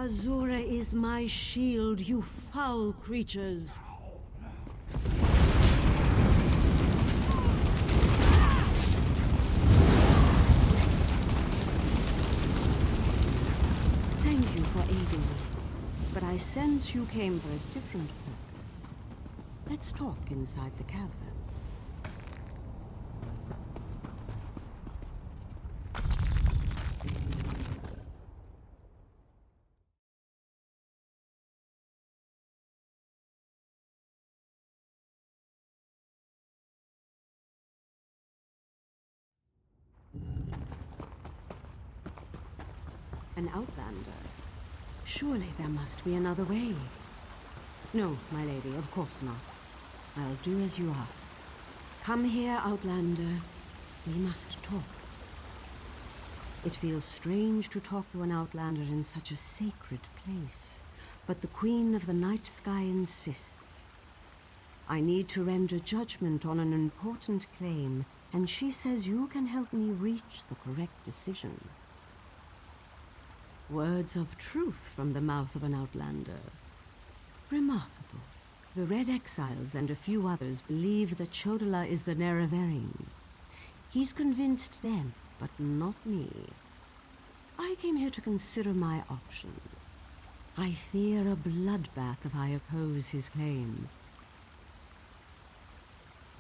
Azura is my shield, you foul creatures. Thank you for aiding me, but I sense you came for a different purpose. Let's talk inside the cavern. An outlander? Surely there must be another way. No, my lady, of course not. I'll do as you ask. Come here, outlander. We must talk. It feels strange to talk to an outlander in such a sacred place, but the Queen of the Night Sky insists. I need to render judgment on an important claim, and she says you can help me reach the correct decision. Words of truth from the mouth of an outlander. Remarkable. The Red Exiles and a few others believe that Chodala is the Nerevarine. He's convinced them, but not me. I came here to consider my options. I fear a bloodbath if I oppose his claim.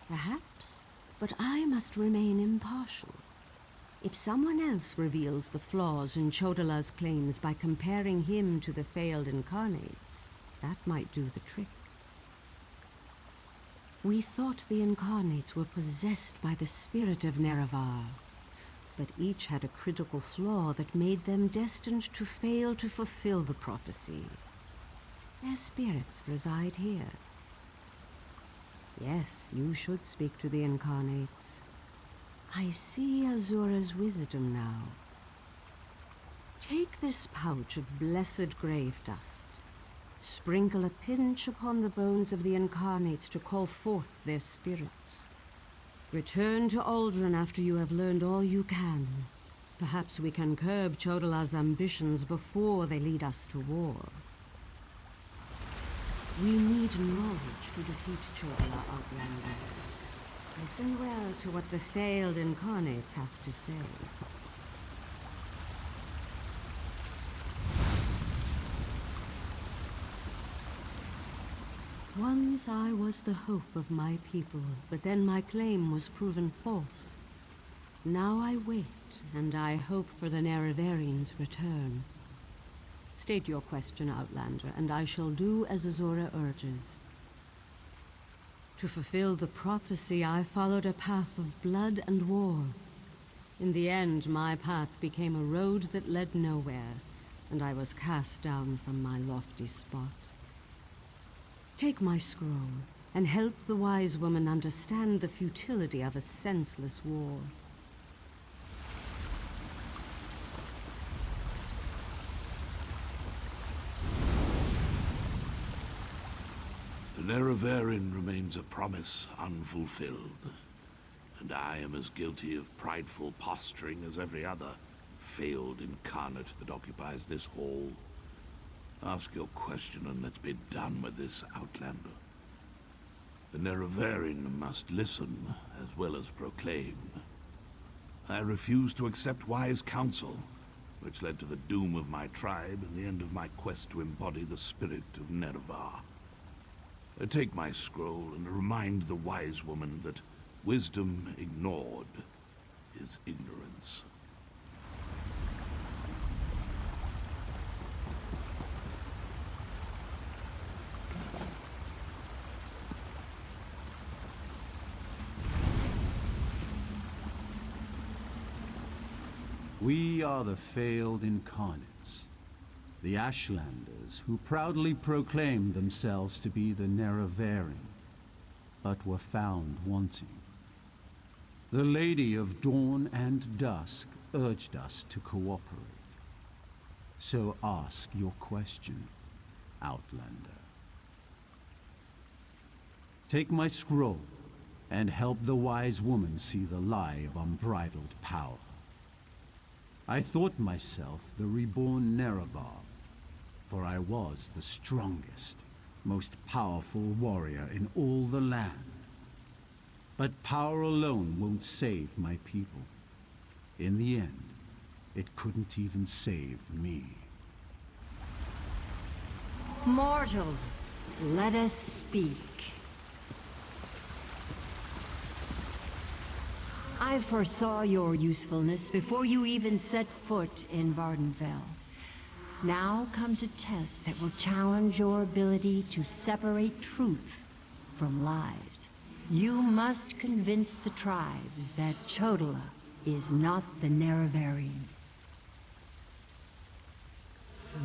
Perhaps, but I must remain impartial. If someone else reveals the flaws in Chodala's claims by comparing him to the failed Incarnates, that might do the trick. We thought the Incarnates were possessed by the spirit of Nerevar, but each had a critical flaw that made them destined to fail to fulfill the prophecy. Their spirits reside here. Yes, you should speak to the Incarnates. I see Azura's wisdom now. Take this pouch of blessed grave dust. Sprinkle a pinch upon the bones of the Incarnates to call forth their spirits. Return to Aldrin after you have learned all you can. Perhaps we can curb Chodala's ambitions before they lead us to war. We need knowledge to defeat Chodala, Outlander. Listen well to what the failed Incarnates have to say. Once I was the hope of my people, but then my claim was proven false. Now I wait, and I hope for the Nerevarines' return. State your question, Outlander, and I shall do as Azura urges. To fulfill the prophecy, I followed a path of blood and war. In the end, my path became a road that led nowhere, and I was cast down from my lofty spot. Take my scroll, and help the wise woman understand the futility of a senseless war. The Nerevarine remains a promise unfulfilled, and I am as guilty of prideful posturing as every other failed incarnate that occupies this hall. Ask your question and let's be done with this, Outlander. The Nerevarine must listen as well as proclaim. I refuse to accept wise counsel, which led to the doom of my tribe and the end of my quest to embody the spirit of Nerevar. Take my scroll and remind the wise woman that wisdom ignored is ignorance. We are the failed Incarnates, the Ashlanders who proudly proclaimed themselves to be the Nerevarine, but were found wanting. The Lady of Dawn and Dusk urged us to cooperate. So ask your question, Outlander. Take my scroll and help the wise woman see the lie of unbridled power. I thought myself the reborn Nerevar, for I was the strongest, most powerful warrior in all the land. But power alone won't save my people. In the end, it couldn't even save me. Mortal, let us speak. I foresaw your usefulness before you even set foot in Vvardenfell. Now comes a test that will challenge your ability to separate truth from lies. You must convince the tribes that Chodala is not the Nerevarine.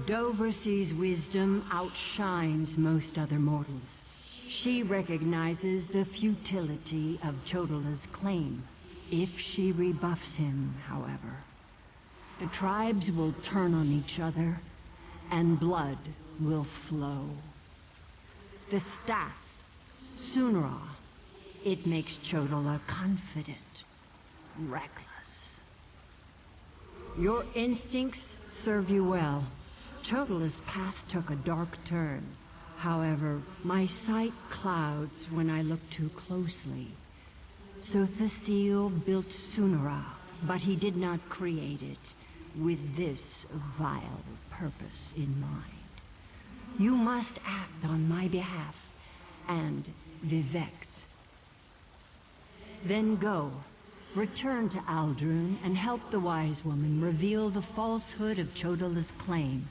Dovercy's wisdom outshines most other mortals. She recognizes the futility of Chodala's claim. If she rebuffs him, however, the tribes will turn on each other, and blood will flow. The staff, Sunra, it makes Chodala confident, reckless. Your instincts serve you well. Chodala's path took a dark turn. However, my sight clouds when I look too closely. Sothasil built Sunra, but he did not create it with this vile purpose in mind. You must act on my behalf, and Vivek's. Then go, return to Aldrun, and help the wise woman reveal the falsehood of Chodala's claim,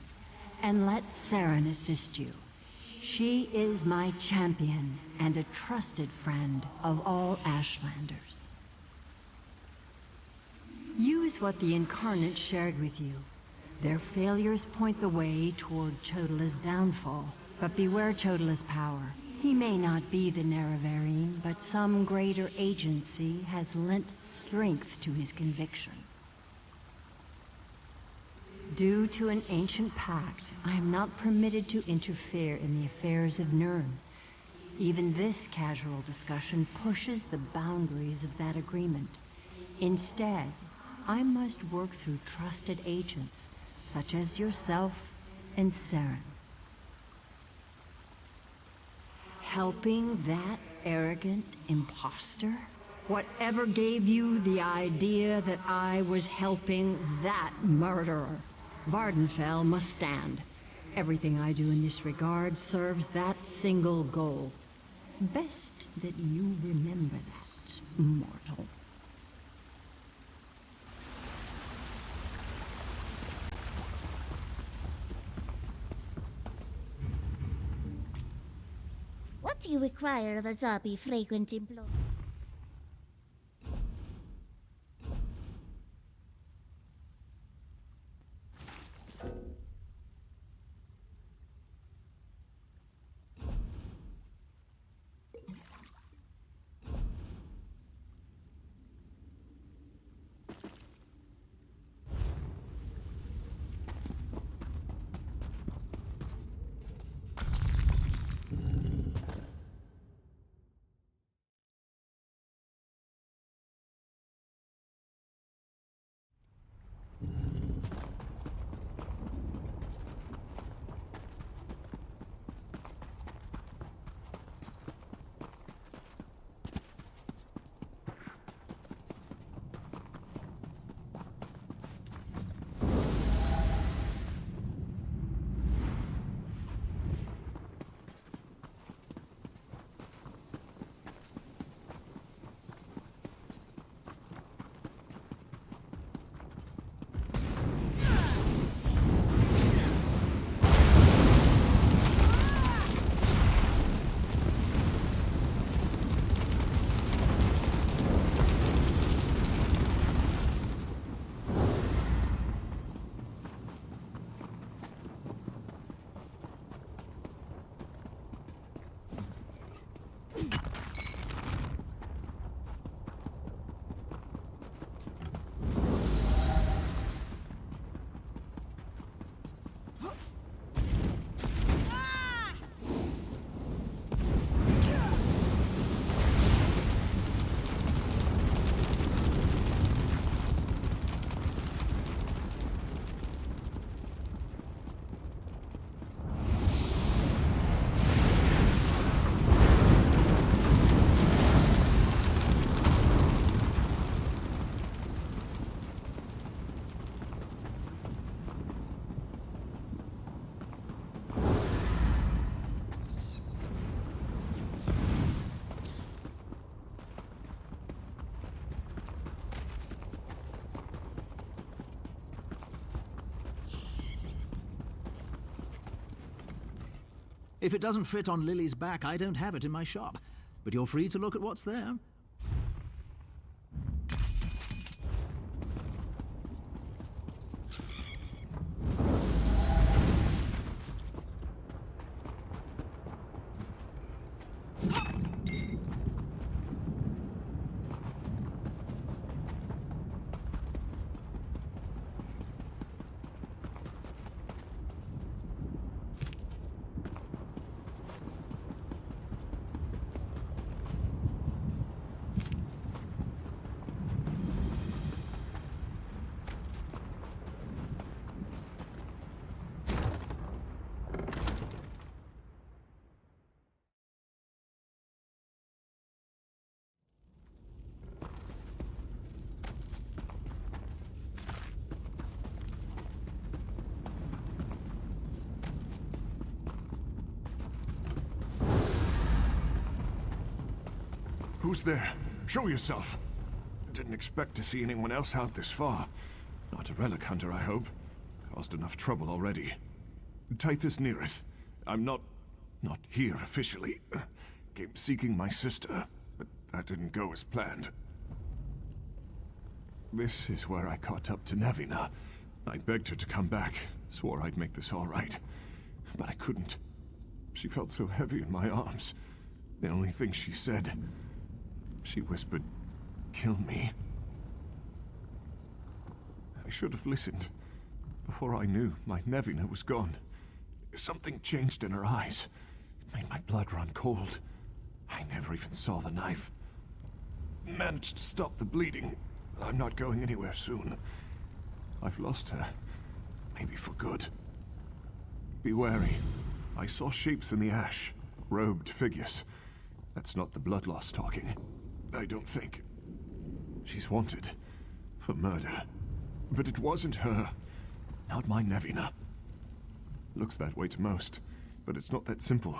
and let Saren assist you. She is my champion and a trusted friend of all Ashlanders. Use what the Incarnates shared with you. Their failures point the way toward Chodala's downfall, but beware Chodala's power. He may not be the Nerevarine, but some greater agency has lent strength to his conviction. Due to an ancient pact, I am not permitted to interfere in the affairs of Nirn. Even this casual discussion pushes the boundaries of that agreement. Instead, I must work through trusted agents, such as yourself and Saren. Helping that arrogant imposter? Whatever gave you the idea that I was helping that murderer? Vvardenfell must stand. Everything I do in this regard serves that single goal. Best that you remember that, mortal. What do you require of a Zabi fragrant employee? If it doesn't fit on Lily's back, I don't have it in my shop. But you're free to look at what's there. Who's there? Show yourself! Didn't expect to see anyone else out this far. Not a relic hunter, I hope. Caused enough trouble already. Tithus Nerith. I'm not here officially. Came seeking my sister, but that didn't go as planned. This is where I caught up to Nevina. I begged her to come back, swore I'd make this all right. But I couldn't. She felt so heavy in my arms. The only thing she said... She whispered, "Kill me." I should have listened. Before I knew, my Nevina was gone. Something changed in her eyes. It made my blood run cold. I never even saw the knife. Managed to stop the bleeding, but I'm not going anywhere soon. I've lost her. Maybe for good. Be wary. I saw shapes in the ash. Robed figures. That's not the blood loss talking. I don't think. She's wanted. For murder. But it wasn't her. Not my Nevina. Looks that way to most. But it's not that simple.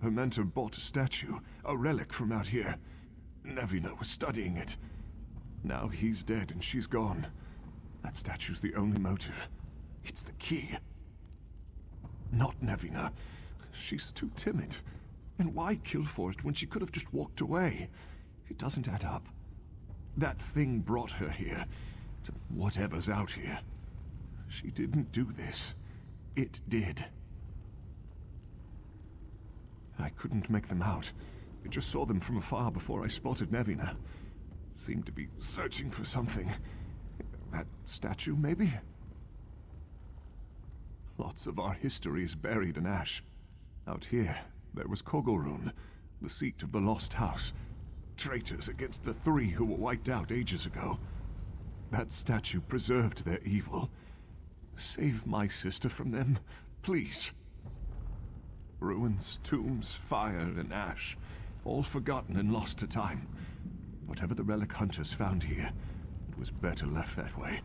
Her mentor bought a statue. A relic from out here. Nevina was studying it. Now he's dead and she's gone. That statue's the only motive. It's the key. Not Nevina. She's too timid. And why kill for it when she could have just walked away? It doesn't add up. That thing brought her here. To whatever's out here. She didn't do this. It did. I couldn't make them out. I just saw them from afar before I spotted Nevina. Seemed to be searching for something. That statue, maybe? Lots of our history is buried in ash. Out here, there was Kogorun, the seat of the Lost House. Traitors against the three who were wiped out ages ago. That statue preserved their evil. Save my sister from them, please. Ruins, tombs, fire, and ash. All forgotten and lost to time. Whatever the relic hunters found here, it was better left that way.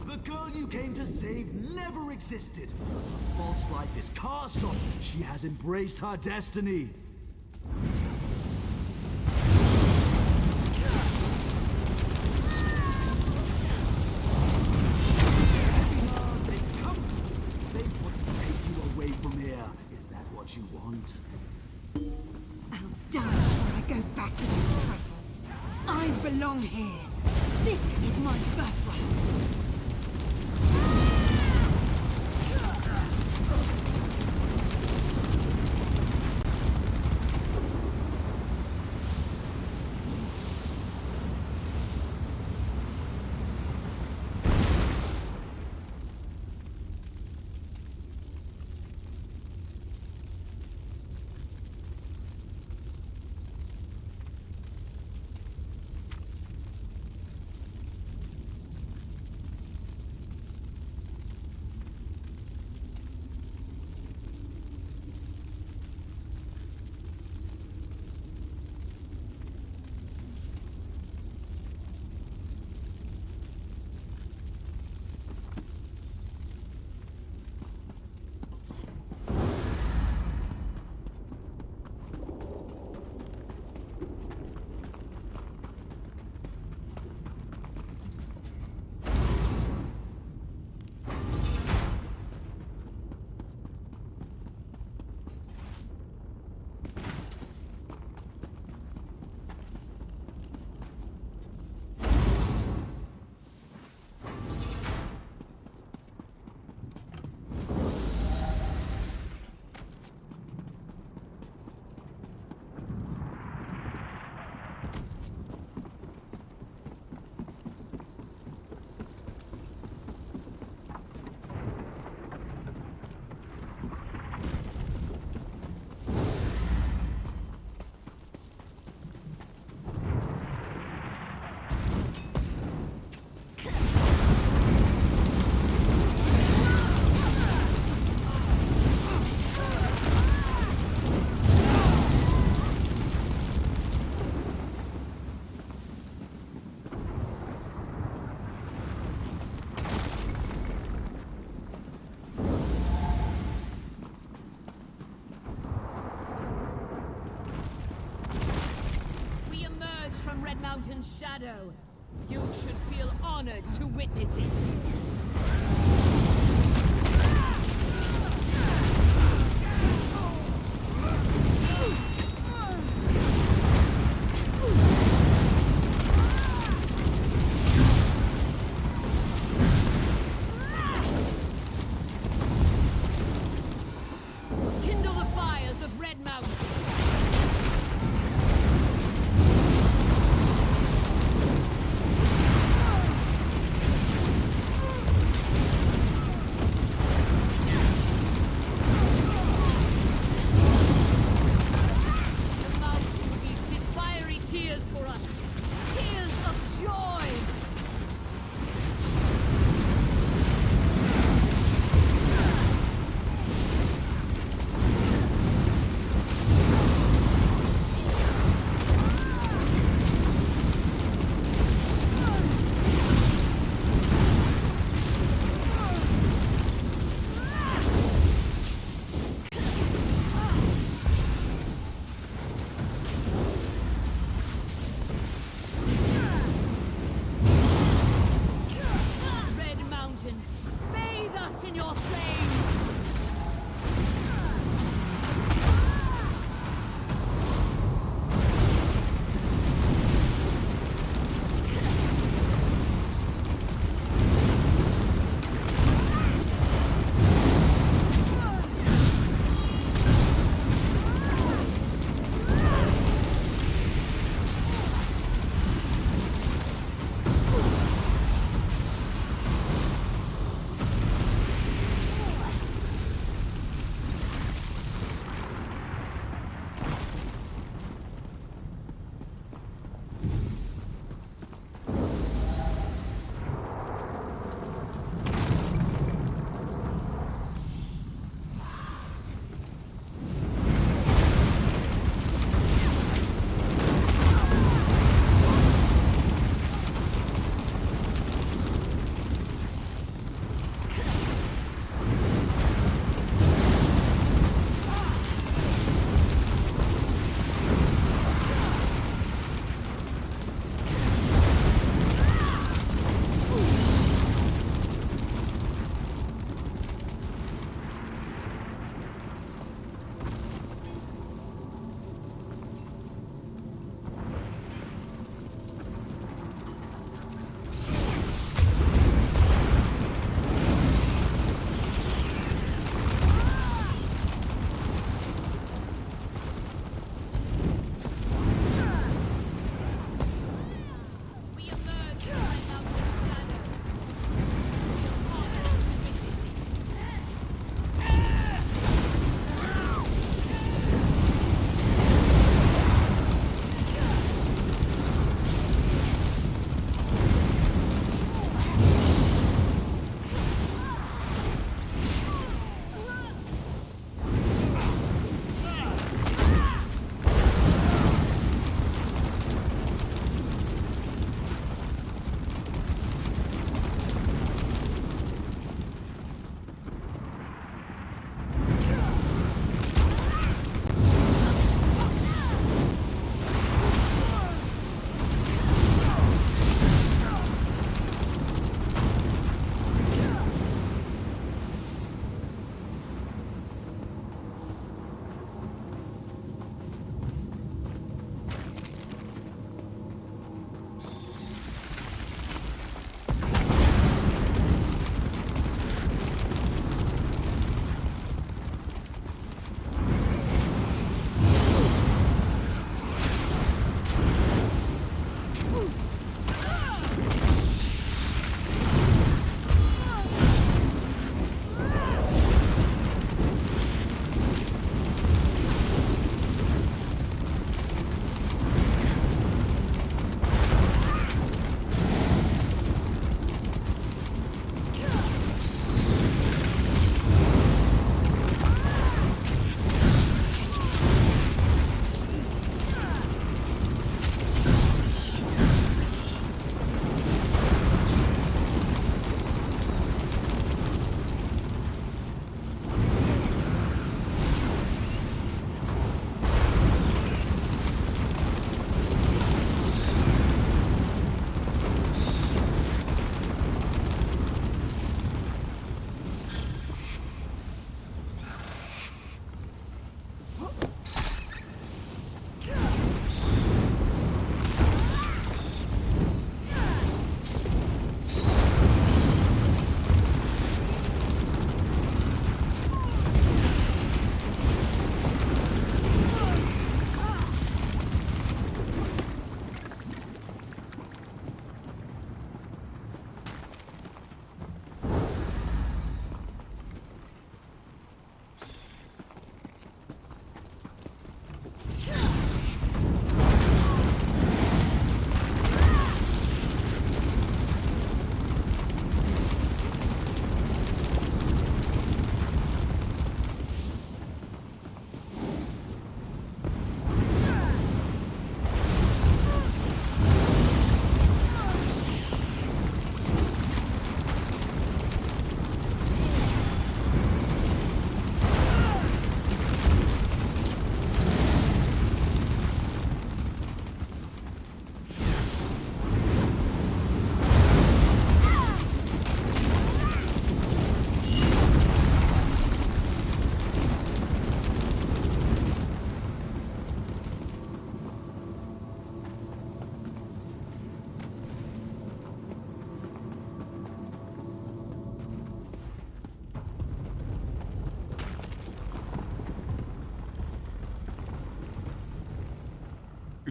The girl you came to save never existed. A false life is cast on. She has embraced her destiny. They've come. They want to take you away from here. Is that what you want? I'll die before I go back to these traitors. I belong here. This is my birthright. Mountain's shadow. You should feel honored to witness it. Kindle the fires of Red Mountain.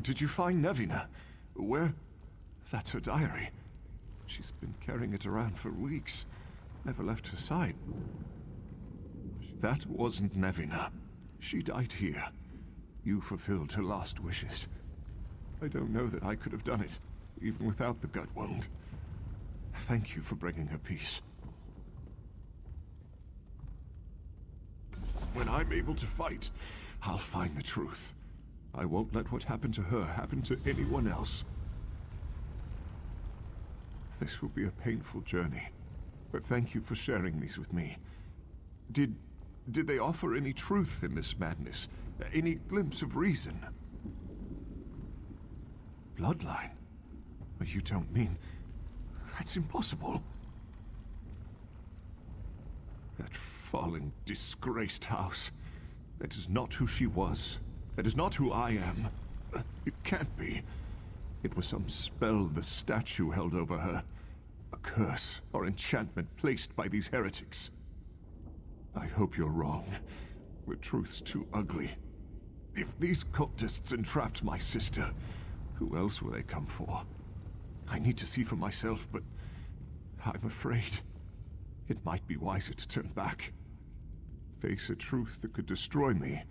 Did you find Nevina? Where? That's her diary. She's been carrying it around for weeks. Never left her side. That wasn't Nevina. She died here. You fulfilled her last wishes. I don't know that I could have done it, even without the gut wound. Thank you for bringing her peace. When I'm able to fight, I'll find the truth. I won't let what happened to her happen to anyone else. This will be a painful journey, but thank you for sharing these with me. Did they offer any truth in this madness? Any glimpse of reason? Bloodline? You don't mean... That's impossible. That fallen, disgraced house. That is not who she was. That is not who I am. It can't be. It was some spell the statue held over her. A curse or enchantment placed by these heretics. I hope you're wrong. The truth's too ugly. If these cultists entrapped my sister, who else will they come for? I need to see for myself, but I'm afraid it might be wiser to turn back. Face a truth that could destroy me,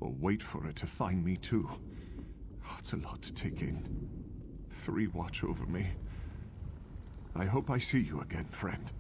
or wait for it to find me too. Oh, it's a lot to take in. 3 watch over me. I hope I see you again, friend.